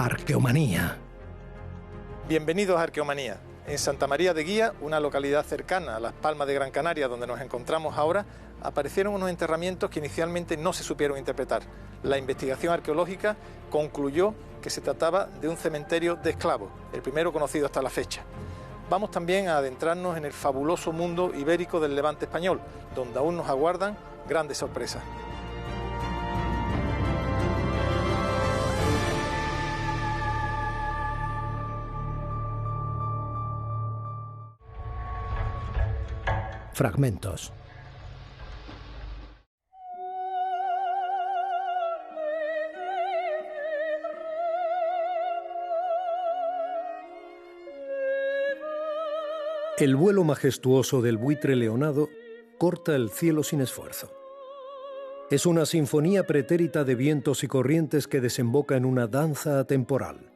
Arqueomanía. Bienvenidos a Arqueomanía. En Santa María de Guía, una localidad cercana a Las Palmas de Gran Canaria, donde nos encontramos ahora, aparecieron unos enterramientos que inicialmente no se supieron interpretar. La investigación arqueológica concluyó que se trataba de un cementerio de esclavos, el primero conocido hasta la fecha. Vamos también a adentrarnos en el fabuloso mundo ibérico del Levante español, donde aún nos aguardan grandes sorpresas. Fragmentos. El vuelo majestuoso del buitre leonado corta el cielo sin esfuerzo. Es una sinfonía pretérita de vientos y corrientes que desemboca en una danza atemporal.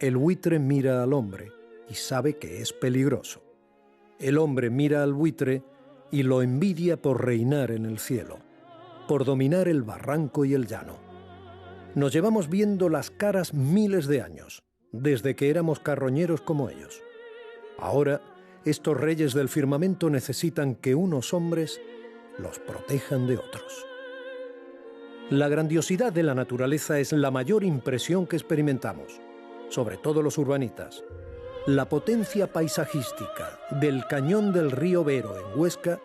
El buitre mira al hombre y sabe que es peligroso. El hombre mira al buitre y lo envidia por reinar en el cielo, por dominar el barranco y el llano. Nos llevamos viendo las caras miles de años, desde que éramos carroñeros como ellos. Ahora, estos reyes del firmamento necesitan que unos hombres los protejan de otros. La grandiosidad de la naturaleza es la mayor impresión que experimentamos, sobre todo los urbanitas. La potencia paisajística del cañón del río Vero en Huesca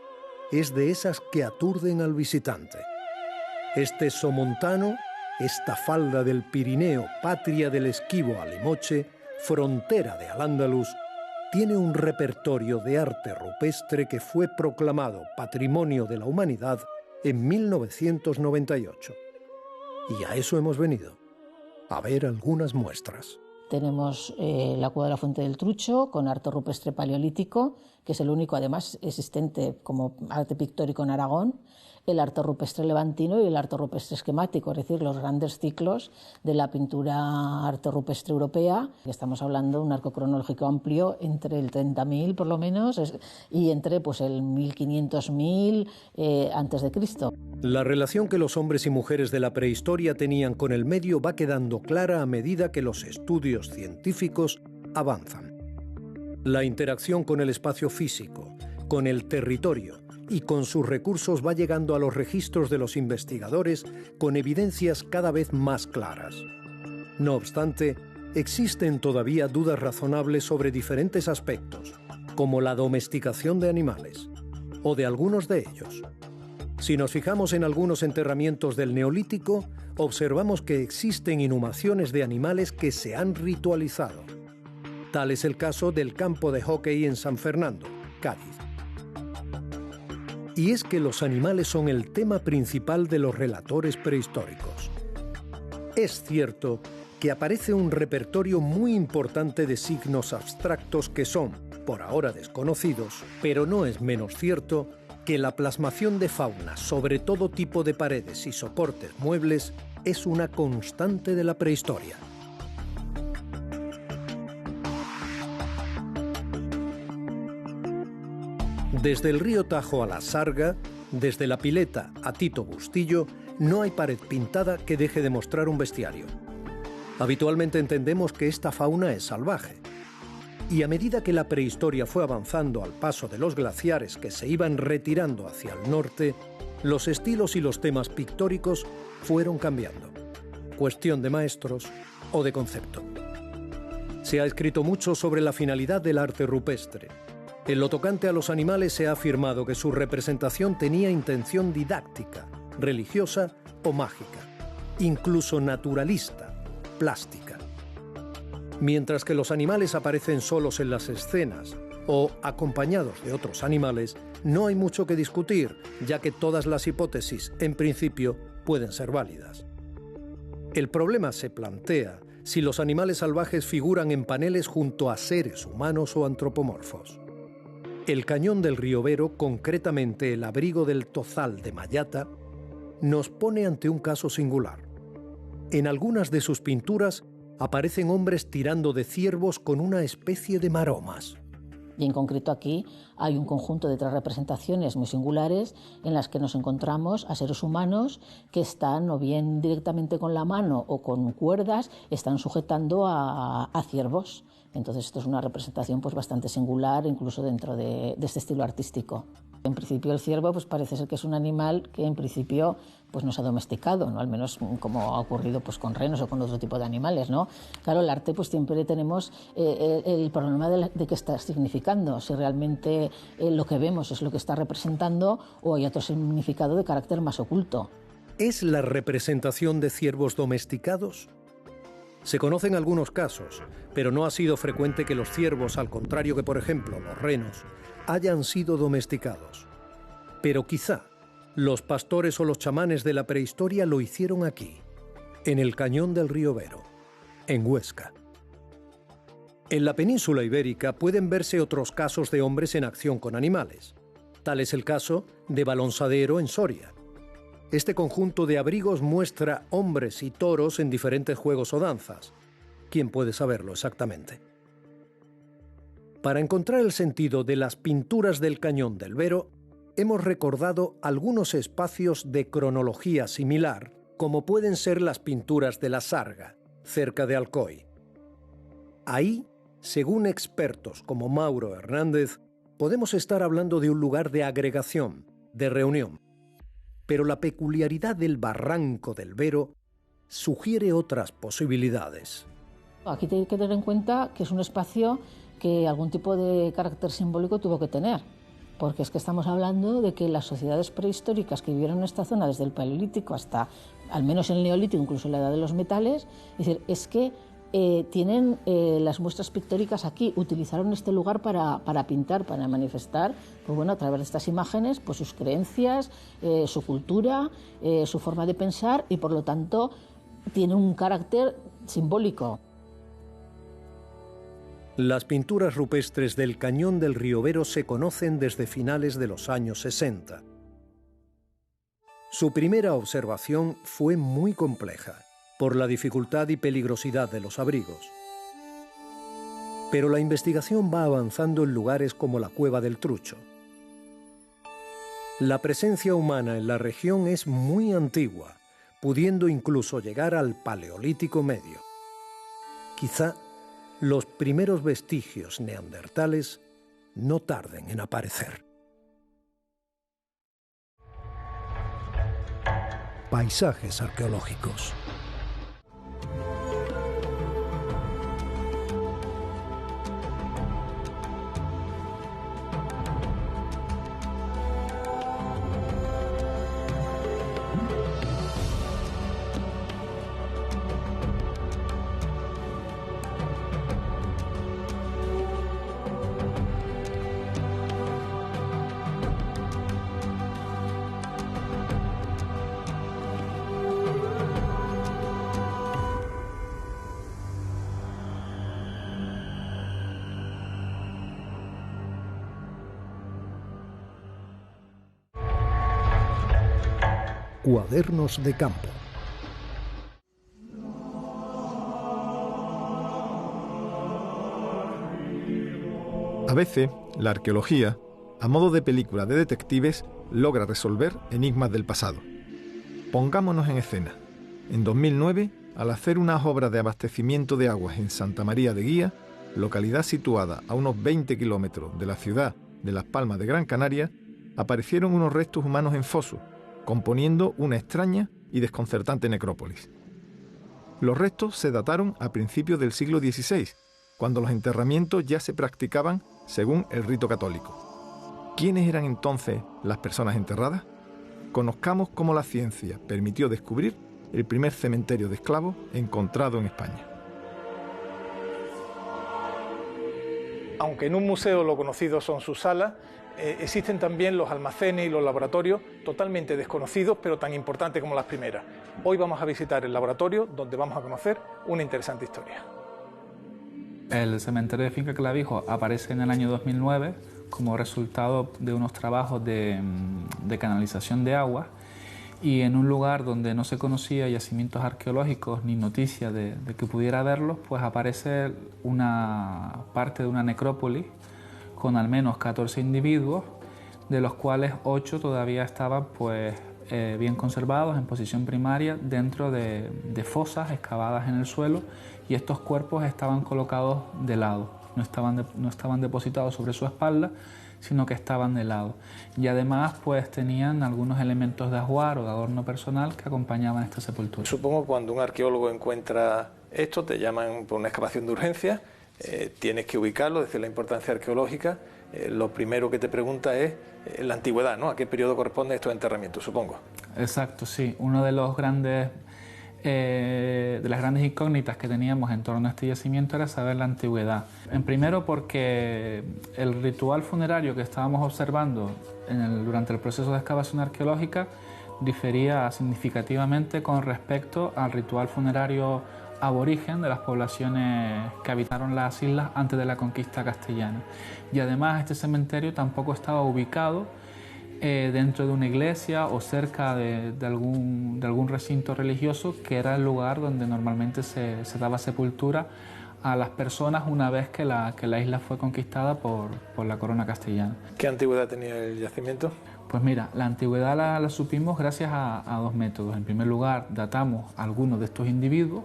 es de esas que aturden al visitante. Este somontano, esta falda del Pirineo, patria del esquivo Alimoche, frontera de Al-Ándalus, tiene un repertorio de arte rupestre que fue proclamado Patrimonio de la Humanidad en 1998. Y a eso hemos venido, a ver algunas muestras. Tenemos la cueva de la Fuente del Trucho con arte rupestre paleolítico, que es el único además existente como arte pictórico en Aragón, el arte rupestre levantino y el arte rupestre esquemático, es decir, los grandes ciclos de la pintura arte rupestre europea. Estamos hablando de un arco cronológico amplio entre el 30.000 por lo menos y entre el 1.500.000 antes de Cristo. La relación que los hombres y mujeres de la prehistoria tenían con el medio va quedando clara a medida que los estudios científicos avanzan. La interacción con el espacio físico, con el territorio y con sus recursos va llegando a los registros de los investigadores con evidencias cada vez más claras. No obstante, existen todavía dudas razonables sobre diferentes aspectos, como la domesticación de animales, o de algunos de ellos. Si nos fijamos en algunos enterramientos del Neolítico, observamos que existen inhumaciones de animales que se han ritualizado. Tal es el caso del campo de hockey en San Fernando, Cádiz. Y es que los animales son el tema principal de los relatores prehistóricos. Es cierto que aparece un repertorio muy importante de signos abstractos que son, por ahora desconocidos, pero no es menos cierto que la plasmación de fauna sobre todo tipo de paredes y soportes muebles es una constante de la prehistoria. Desde el río Tajo a la Sarga, desde la Pileta a Tito Bustillo, no hay pared pintada que deje de mostrar un bestiario. Habitualmente entendemos que esta fauna es salvaje. Y a medida que la prehistoria fue avanzando al paso de los glaciares que se iban retirando hacia el norte, los estilos y los temas pictóricos fueron cambiando. Cuestión de maestros o de concepto. Se ha escrito mucho sobre la finalidad del arte rupestre. En lo tocante a los animales se ha afirmado que su representación tenía intención didáctica, religiosa o mágica, incluso naturalista, plástica. Mientras que los animales aparecen solos en las escenas o acompañados de otros animales, no hay mucho que discutir, ya que todas las hipótesis, en principio, pueden ser válidas. El problema se plantea si los animales salvajes figuran en paneles junto a seres humanos o antropomorfos. El cañón del río Vero, concretamente el abrigo del Tozal de Mayata, nos pone ante un caso singular. En algunas de sus pinturas aparecen hombres tirando de ciervos con una especie de maromas. Y en concreto aquí hay un conjunto de 3 representaciones muy singulares en las que nos encontramos a seres humanos que están o bien directamente con la mano o con cuerdas, están sujetando a ciervos. Entonces esto es una representación pues bastante singular incluso dentro de este estilo artístico. En principio el ciervo pues parece ser que es un animal que en principio pues no se ha domesticado, ¿no? Al menos como ha ocurrido pues con renos o con otro tipo de animales, ¿no? Claro, el arte pues siempre tenemos el problema de qué está significando, si realmente lo que vemos es lo que está representando o hay otro significado de carácter más oculto. ¿Es la representación de ciervos domesticados? Se conocen algunos casos, pero no ha sido frecuente que los ciervos, al contrario que por ejemplo los renos, hayan sido domesticados. Pero quizá los pastores o los chamanes de la prehistoria lo hicieron aquí, en el cañón del río Vero, en Huesca. En la península ibérica pueden verse otros casos de hombres en acción con animales. Tal es el caso de Balonsadero en Soria. Este conjunto de abrigos muestra hombres y toros en diferentes juegos o danzas. ¿Quién puede saberlo exactamente? Para encontrar el sentido de las pinturas del cañón del Vero, hemos recordado algunos espacios de cronología similar, como pueden ser las pinturas de la Sarga, cerca de Alcoy. Ahí, según expertos como Mauro Hernández, podemos estar hablando de un lugar de agregación, de reunión. Pero la peculiaridad del barranco del Vero sugiere otras posibilidades. Aquí hay que tener en cuenta que es un espacio que algún tipo de carácter simbólico tuvo que tener, porque es que estamos hablando de que las sociedades prehistóricas que vivieron en esta zona desde el Paleolítico hasta al menos el Neolítico, incluso la Edad de los Metales, es que tienen las muestras pictóricas aquí, utilizaron este lugar para pintar, para manifestar, pues bueno, a través de estas imágenes, pues sus creencias, su cultura, su forma de pensar y por lo tanto tiene un carácter simbólico. Las pinturas rupestres del cañón del río Vero se conocen desde finales de los años 60. Su primera observación fue muy compleja, por la dificultad y peligrosidad de los abrigos. Pero la investigación va avanzando en lugares como la Cueva del Trucho. La presencia humana en la región es muy antigua, pudiendo incluso llegar al Paleolítico Medio. Quizá los primeros vestigios neandertales no tarden en aparecer. Paisajes arqueológicos. Cuadernos de campo. A veces, la arqueología, a modo de película de detectives, logra resolver enigmas del pasado. Pongámonos en escena. En 2009, al hacer unas obras de abastecimiento de aguas en Santa María de Guía, localidad situada a unos 20 kilómetros de la ciudad de Las Palmas de Gran Canaria, aparecieron unos restos humanos en foso, componiendo una extraña y desconcertante necrópolis. Los restos se dataron a principios del siglo XVI, cuando los enterramientos ya se practicaban según el rito católico. ¿Quiénes eran entonces las personas enterradas? Conozcamos cómo la ciencia permitió descubrir el primer cementerio de esclavos encontrado en España. Aunque en un museo lo conocido son sus salas, existen también los almacenes y los laboratorios totalmente desconocidos, pero tan importantes como las primeras. Hoy vamos a visitar el laboratorio, donde vamos a conocer una interesante historia. El cementerio de Finca Clavijo aparece en el año 2009 como resultado de unos trabajos de canalización de agua, y en un lugar donde no se conocía yacimientos arqueológicos ni noticias de que pudiera haberlos, pues aparece una parte de una necrópolis con al menos 14 individuos, de los cuales 8 todavía estaban pues, bien conservados en posición primaria dentro de fosas excavadas en el suelo, y estos cuerpos estaban colocados de lado, no estaban depositados sobre su espalda, sino que estaban de lado. Y además pues tenían algunos elementos de ajuar o de adorno personal que acompañaban esta sepultura. Supongo que cuando un arqueólogo encuentra esto, te llaman por una excavación de urgencia, tienes que ubicarlo, decir la importancia arqueológica. Lo primero que te pregunta es la antigüedad, ¿no? ¿A qué periodo corresponden estos enterramientos, supongo? Exacto, sí. Uno de los de las grandes incógnitas que teníamos en torno a este yacimiento era saber la antigüedad. En primero porque el ritual funerario que estábamos observando durante el proceso de excavación arqueológica difería significativamente con respecto al ritual funerario aborigen de las poblaciones que habitaron las islas antes de la conquista castellana. Y además este cementerio tampoco estaba ubicado dentro de una iglesia o cerca de algún recinto religioso, que era el lugar donde normalmente se daba sepultura a las personas una vez que la isla fue conquistada por la corona castellana. ¿Qué antigüedad tenía el yacimiento? Pues mira, la antigüedad la supimos gracias a dos métodos. En primer lugar, datamos algunos de estos individuos,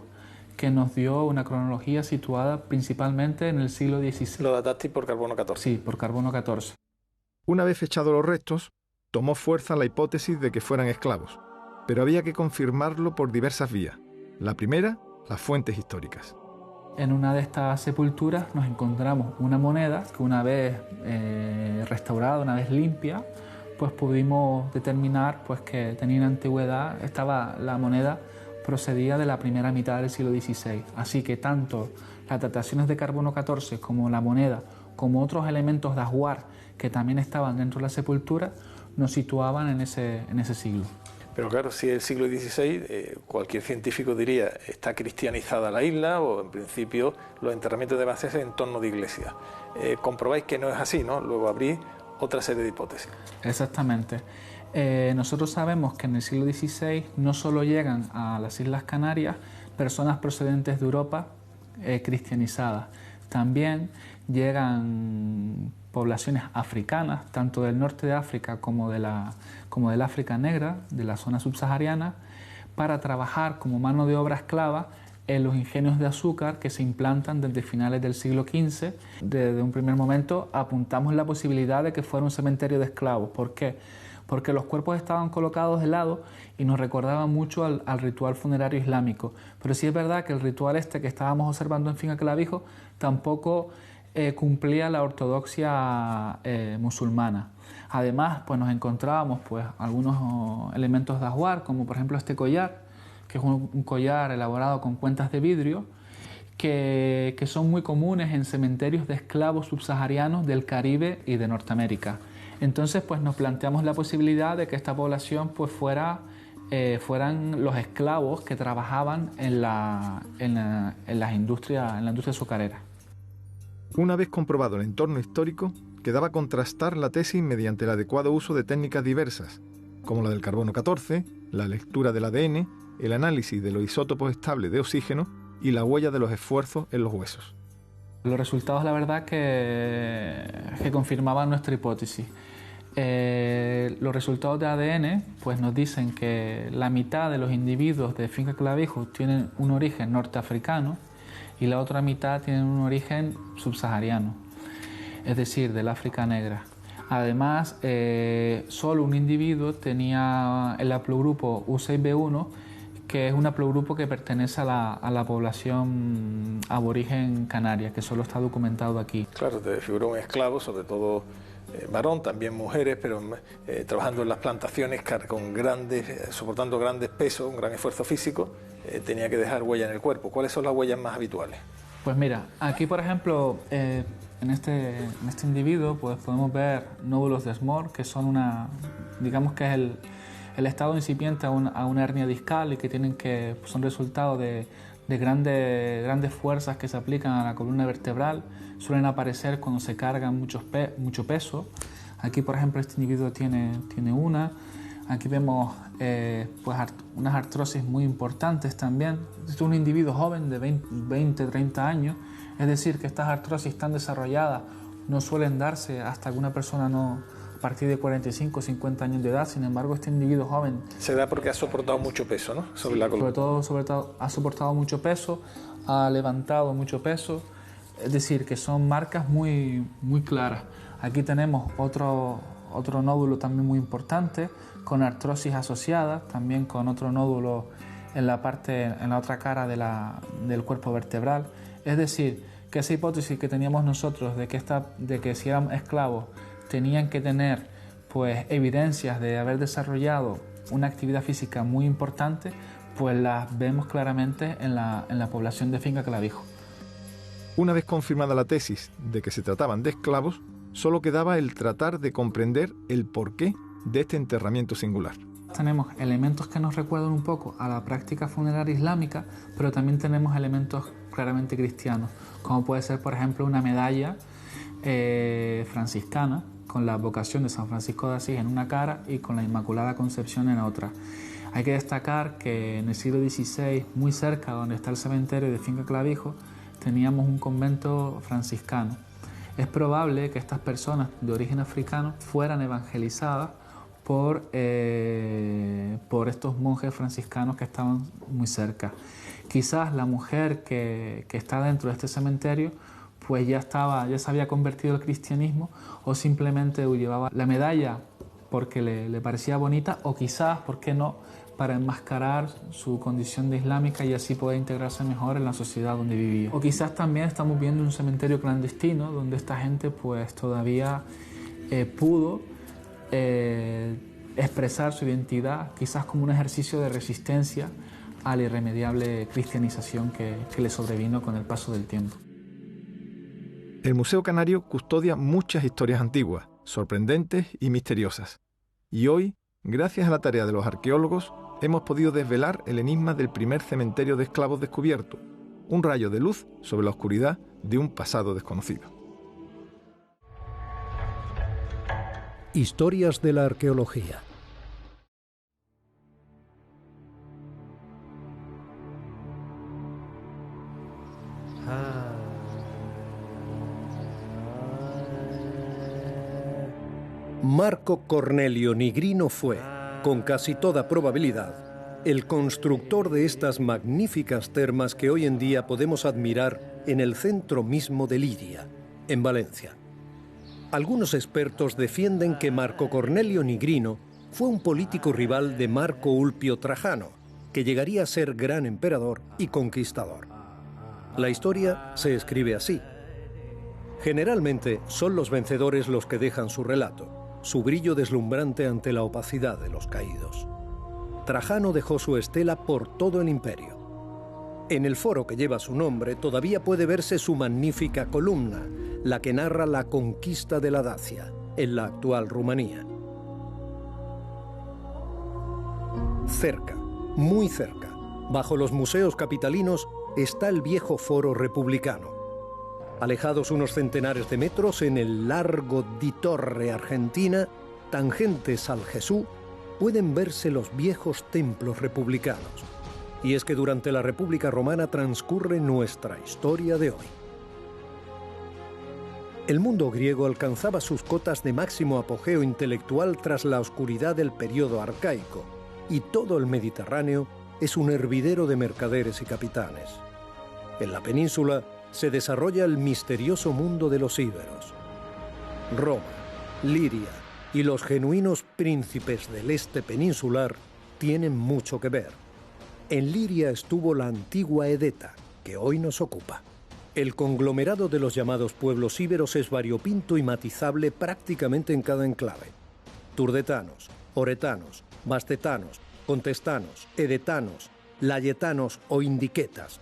que nos dio una cronología situada principalmente en el siglo XVI. ¿Lo dataste por carbono 14? Sí, por carbono 14. Una vez fechados los restos, tomó fuerza la hipótesis de que fueran esclavos, pero había que confirmarlo por diversas vías. La primera, las fuentes históricas. En una de estas sepulturas nos encontramos una moneda que una vez restaurada, una vez limpia, pues pudimos determinar pues, que tenía una antigüedad. La moneda procedía de la primera mitad del siglo XVI, así que tanto las dataciones de carbono 14 como la moneda, como otros elementos de ajuar que también estaban dentro de la sepultura, nos situaban en ese siglo. Pero claro, si es el siglo XVI, cualquier científico diría está cristianizada la isla, o en principio los enterramientos deben hacerse en torno de iglesias. Comprobáis que no es así, ¿no? Luego abrís otra serie de hipótesis. Exactamente. Nosotros sabemos que en el siglo XVI no solo llegan a las Islas Canarias personas procedentes de Europa cristianizadas, también llegan poblaciones africanas, tanto del norte de África como del África negra, de la zona subsahariana, para trabajar como mano de obra esclava en los ingenios de azúcar que se implantan desde finales del siglo XV. Desde un primer momento apuntamos la posibilidad de que fuera un cementerio de esclavos. ¿Por qué? Porque los cuerpos estaban colocados de lado y nos recordaban mucho al ritual funerario islámico. Pero sí es verdad que el ritual que estábamos observando en Finca Clavijo tampoco cumplía la ortodoxia musulmana. Además, pues nos encontrábamos pues, algunos elementos de ajuar, como por ejemplo este collar, que es un collar elaborado con cuentas de vidrio, que son muy comunes en cementerios de esclavos subsaharianos del Caribe y de Norteamérica. Entonces pues nos planteamos la posibilidad de que esta población pues, fueran los esclavos que trabajaban en la industria azucarera. Una vez comprobado el entorno histórico, quedaba contrastar la tesis mediante el adecuado uso de técnicas diversas, como la del carbono 14, la lectura del ADN, el análisis de los isótopos estables de oxígeno y la huella de los esfuerzos en los huesos. Los resultados, la verdad, que confirmaban nuestra hipótesis. Los resultados de ADN pues, nos dicen que la mitad de los individuos de Finca Clavijo tienen un origen norteafricano y la otra mitad tienen un origen subsahariano, es decir, del África negra. Además, solo un individuo tenía el haplogrupo U6B1, que es un haplogrupo que pertenece a la población aborigen canaria, que solo está documentado aquí. Claro, te figuró un esclavo, sobre todo varón, también mujeres, pero trabajando en las plantaciones soportando grandes pesos, un gran esfuerzo físico, tenía que dejar huella en el cuerpo. ¿Cuáles son las huellas más habituales? Pues mira, aquí por ejemplo, en este individuo pues podemos ver nódulos de Smore, que son digamos que es el estado incipiente a una hernia discal y que son resultado de grandes fuerzas que se aplican a la columna vertebral. Suelen aparecer cuando se cargan mucho peso. Aquí, por ejemplo, este individuo tiene una. Aquí vemos pues unas artrosis muy importantes también. Este es un individuo joven de 20-30 años, es decir, que estas artrosis están desarrolladas no suelen darse hasta que una persona no, a partir de 45 o 50 años de edad. Sin embargo, este individuo joven se da porque ha soportado mucho peso, ¿no? Sobre la columna. Sobre todo ha soportado mucho peso, ha levantado mucho peso, es decir, que son marcas muy claras. Aquí tenemos otro nódulo también muy importante, con artrosis asociada, también con otro nódulo en la otra cara del cuerpo vertebral. Es decir, que esa hipótesis que teníamos nosotros de que si eran esclavos tenían que tener pues evidencias de haber desarrollado una actividad física muy importante, pues las vemos claramente en la población de Finca Clavijo. Una vez confirmada la tesis de que se trataban de esclavos, solo quedaba el tratar de comprender el porqué de este enterramiento singular. Tenemos elementos que nos recuerdan un poco a la práctica funeraria islámica, pero también tenemos elementos claramente cristianos, como puede ser, por ejemplo, una medalla franciscana con la advocación de San Francisco de Asís en una cara y con la Inmaculada Concepción en otra. Hay que destacar que en el siglo XVI, muy cerca donde está el cementerio de Finca Clavijo, teníamos un convento franciscano. Es probable que estas personas de origen africano fueran evangelizadas por estos monjes franciscanos que estaban muy cerca. Quizás la mujer que está dentro de este cementerio pues ya se había convertido al cristianismo, o simplemente llevaba la medalla porque le parecía bonita, o quizás, ¿por qué no?, para enmascarar su condición de islámica y así poder integrarse mejor en la sociedad donde vivía. O quizás también estamos viendo un cementerio clandestino donde esta gente pues todavía pudo expresar su identidad, quizás como un ejercicio de resistencia a la irremediable cristianización que le sobrevino con el paso del tiempo. El Museo Canario custodia muchas historias antiguas, sorprendentes y misteriosas. Y hoy, gracias a la tarea de los arqueólogos, hemos podido desvelar el enigma del primer cementerio de esclavos descubierto, un rayo de luz sobre la oscuridad de un pasado desconocido. Historias de la arqueología. Marco Cornelio Nigrino fue, con casi toda probabilidad, el constructor de estas magníficas termas que hoy en día podemos admirar en el centro mismo de Liria, en Valencia. Algunos expertos defienden que Marco Cornelio Nigrino fue un político rival de Marco Ulpio Trajano, que llegaría a ser gran emperador y conquistador. La historia se escribe así. Generalmente son los vencedores los que dejan su relato, su brillo deslumbrante ante la opacidad de los caídos. Trajano dejó su estela por todo el imperio. En el foro que lleva su nombre todavía puede verse su magnífica columna, la que narra la conquista de la Dacia, en la actual Rumanía. Cerca, muy cerca, bajo los museos capitalinos, está el viejo foro republicano. Alejados unos centenares de metros en el Largo di Torre Argentina, tangentes al Jesús, pueden verse los viejos templos republicanos. Y es que durante la República Romana transcurre nuestra historia de hoy. El mundo griego alcanzaba sus cotas de máximo apogeo intelectual tras la oscuridad del periodo arcaico, y todo el Mediterráneo es un hervidero de mercaderes y capitanes. En la península se desarrolla el misterioso mundo de los íberos. Roma, Liria y los genuinos príncipes del este peninsular tienen mucho que ver. En Liria estuvo la antigua Edeta, que hoy nos ocupa. El conglomerado de los llamados pueblos íberos es variopinto y matizable prácticamente en cada enclave. Turdetanos, oretanos, bastetanos, contestanos, edetanos, layetanos o indiquetas.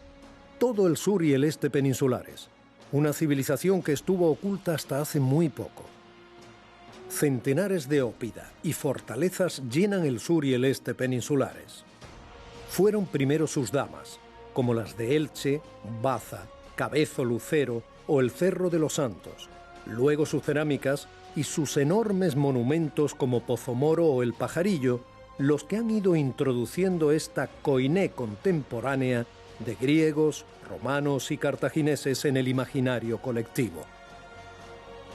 Todo el sur y el este peninsulares. Una civilización que estuvo oculta hasta hace muy poco. Centenares de ópida y fortalezas llenan el sur y el este peninsulares. Fueron primero sus damas, como las de Elche, Baza, Cabezo Lucero o el Cerro de los Santos, luego sus cerámicas y sus enormes monumentos como Pozomoro o el Pajarillo, los que han ido introduciendo esta koiné contemporánea de griegos, romanos y cartagineses en el imaginario colectivo.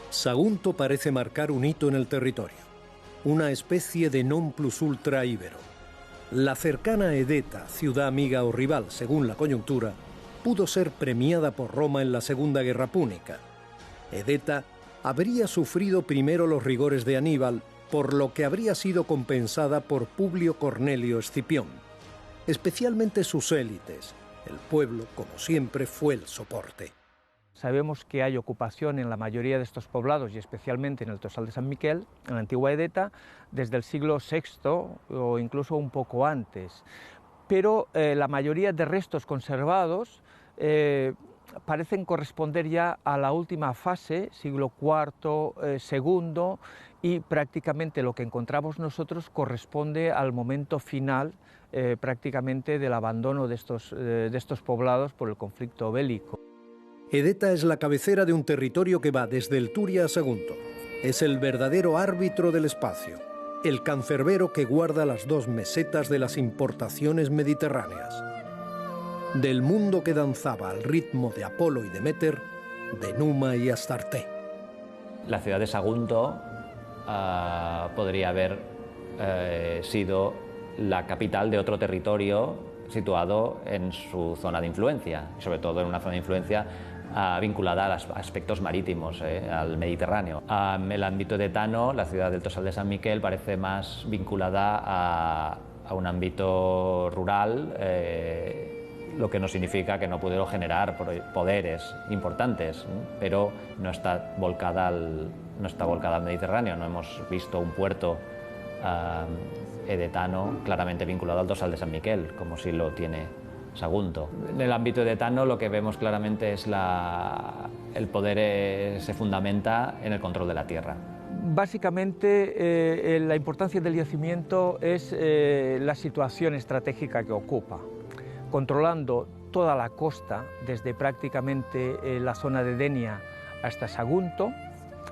Sagunto parece marcar un hito en el territorio, una especie de non plus ultra íbero. La cercana Edeta, ciudad amiga o rival según la coyuntura, pudo ser premiada por Roma en la Segunda Guerra Púnica. Edeta habría sufrido primero los rigores de Aníbal, por lo que habría sido compensada por Publio Cornelio Escipión. Especialmente sus élites. El pueblo, como siempre, fue el soporte. Sabemos que hay ocupación en la mayoría de estos poblados y especialmente en el Tossal de San Miquel, en la antigua Edeta, desde el siglo VI o incluso un poco antes. Pero la mayoría de restos conservados parecen corresponder ya a la última fase, siglo IV, segundo, y prácticamente lo que encontramos nosotros corresponde al momento final prácticamente del abandono de estos poblados por el conflicto bélico. Edeta es la cabecera de un territorio que va desde el Turia a Sagunto. Es el verdadero árbitro del espacio, el cancerbero que guarda las dos mesetas de las importaciones mediterráneas. Del mundo que danzaba al ritmo de Apolo y Deméter, de Numa y Astarté. La ciudad de Sagunto podría haber sido la capital de otro territorio situado en su zona de influencia, y sobre todo en una zona de influencia vinculada a los aspectos marítimos, al Mediterráneo. En el ámbito edetano, la ciudad del Tossal de San Miquel parece más vinculada a un ámbito rural, lo que no significa que no pudiera generar poderes importantes, pero no está volcada al Mediterráneo. No hemos visto un puerto edetano claramente vinculado al Tossal de San Miquel, como sí lo tiene Sagunto. En el ámbito edetano lo que vemos claramente es el poder se fundamenta en el control de la tierra. Básicamente la importancia del yacimiento es la situación estratégica que ocupa, controlando toda la costa desde prácticamente la zona de Denia hasta Sagunto,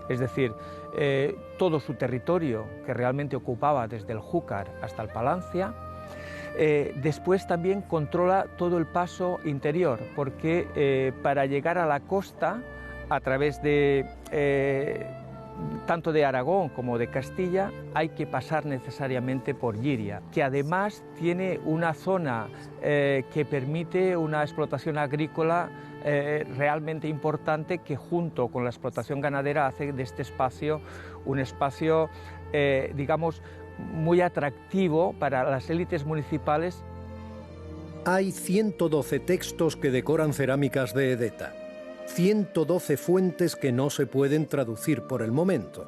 es decir, todo su territorio que realmente ocupaba desde el Júcar hasta el Palancia. Después también controla todo el paso interior, porque para llegar a la costa, a través de tanto de Aragón como de Castilla, hay que pasar necesariamente por Giria, que además tiene una zona que permite una explotación agrícola realmente importante, que junto con la explotación ganadera hace de este espacio un espacio, digamos, muy atractivo para las élites municipales. Hay 112 textos que decoran cerámicas de Edeta, 112 fuentes que no se pueden traducir por el momento.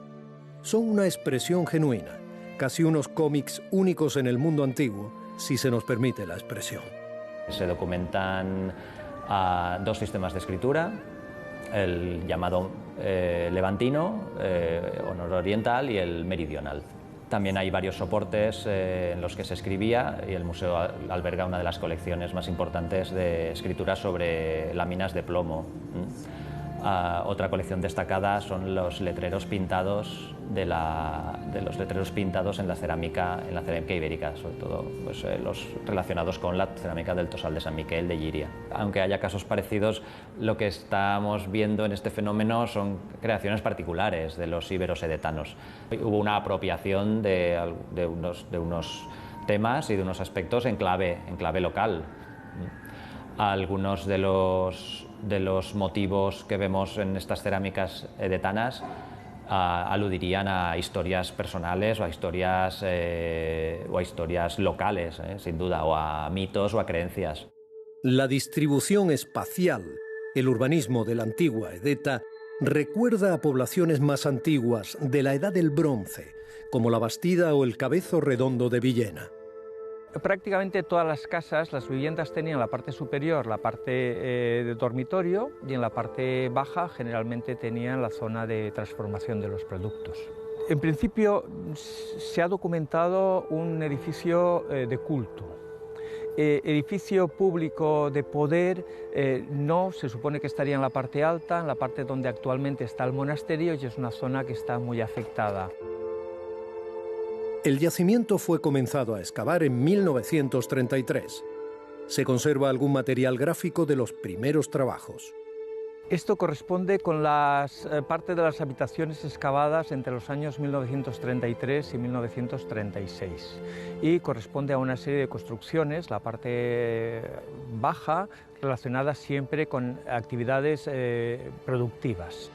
Son una expresión genuina, casi unos cómics únicos en el mundo antiguo, si se nos permite la expresión. Se documentan dos sistemas de escritura, el llamado levantino o nororiental y el meridional. También hay varios soportes en los que se escribía, y el museo alberga una de las colecciones más importantes de escritura sobre láminas de plomo. Otra colección destacada son los letreros pintados en la cerámica ibérica, sobre todo pues, los relacionados con la cerámica del Tossal de San Miquel de Giria. Aunque haya casos parecidos, lo que estamos viendo en este fenómeno son creaciones particulares de los íberos edetanos. Hubo una apropiación de unos temas y de unos aspectos en clave local. Algunos de los motivos que vemos en estas cerámicas edetanas aludirían a historias personales o a historias locales, sin duda, o a mitos o a creencias. La distribución espacial, el urbanismo de la antigua Edeta, recuerda a poblaciones más antiguas de la Edad del Bronce, como la Bastida o el Cabezo Redondo de Villena. Prácticamente todas las casas, las viviendas tenían en la parte superior la parte de dormitorio, y en la parte baja generalmente tenían la zona de transformación de los productos. En principio se ha documentado un edificio de culto. Edificio público de poder no, se supone que estaría en la parte alta, en la parte donde actualmente está el monasterio, y es una zona que está muy afectada. El yacimiento fue comenzado a excavar en 1933. Se conserva algún material gráfico de los primeros trabajos. Esto corresponde con parte de las habitaciones excavadas entre los años 1933 y 1936 y corresponde a una serie de construcciones, la parte baja, relacionada siempre con actividades productivas.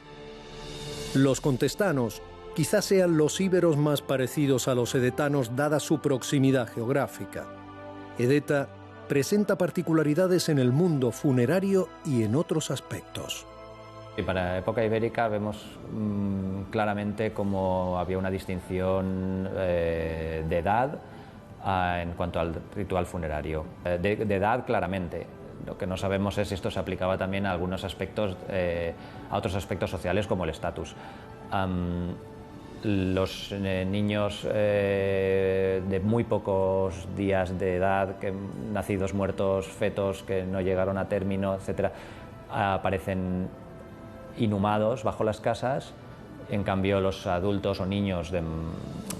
Los contestanos quizás sean los íberos más parecidos a los edetanos dada su proximidad geográfica. Edeta presenta particularidades en el mundo funerario y en otros aspectos. Y para la época ibérica vemos claramente cómo había una distinción de edad en cuanto al ritual funerario. De edad, claramente. Lo que no sabemos es si esto se aplicaba también a algunos aspectos, a otros aspectos sociales como el estatus. Los niños de muy pocos días de edad, nacidos muertos, fetos que no llegaron a término, etc., aparecen inhumados bajo las casas. En cambio, los adultos o niños de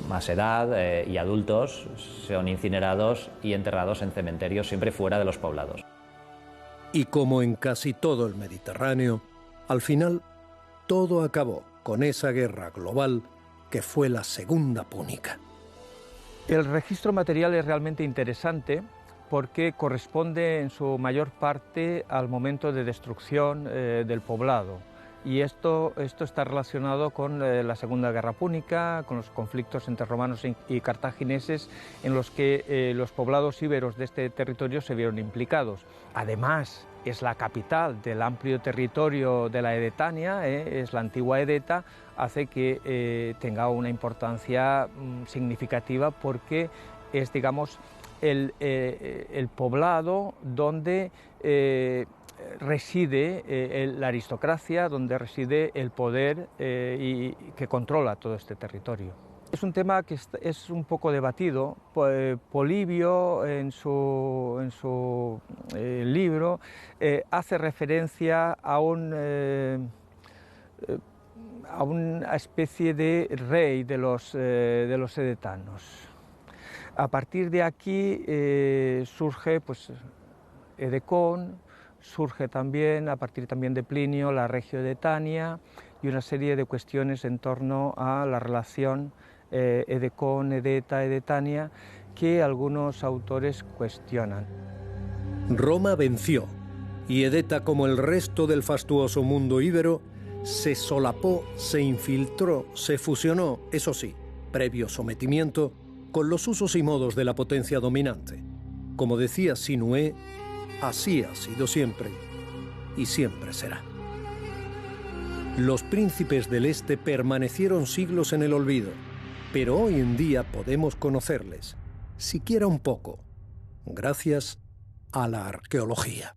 más edad y adultos son incinerados y enterrados en cementerios, siempre fuera de los poblados. Y como en casi todo el Mediterráneo, al final todo acabó con esa guerra global que fue la Segunda Púnica. El registro material es realmente interesante porque corresponde en su mayor parte al momento de destrucción del poblado. Y esto está relacionado con la Segunda Guerra Púnica, con los conflictos entre romanos y cartagineses en los que los poblados íberos de este territorio se vieron implicados. Además, es la capital del amplio territorio de la Edetania, es la antigua Edeta, hace que tenga una importancia significativa porque es, digamos, el poblado donde reside la aristocracia, donde reside el poder y que controla todo este territorio. Es un tema que es un poco debatido. Polibio, en su libro, hace referencia a una especie de rey de los edetanos. A partir de aquí surge pues, Edecón, surge también, a partir también de Plinio, la Regio Edetania y una serie de cuestiones en torno a la relación Edecón, Edeta, Edetania, que algunos autores cuestionan. Roma venció, y Edeta, como el resto del fastuoso mundo íbero, se solapó, se infiltró, se fusionó, eso sí, previo sometimiento, con los usos y modos de la potencia dominante. Como decía Sinué, así ha sido siempre y siempre será. Los príncipes del Este permanecieron siglos en el olvido, pero hoy en día podemos conocerles, siquiera un poco, gracias a la arqueología.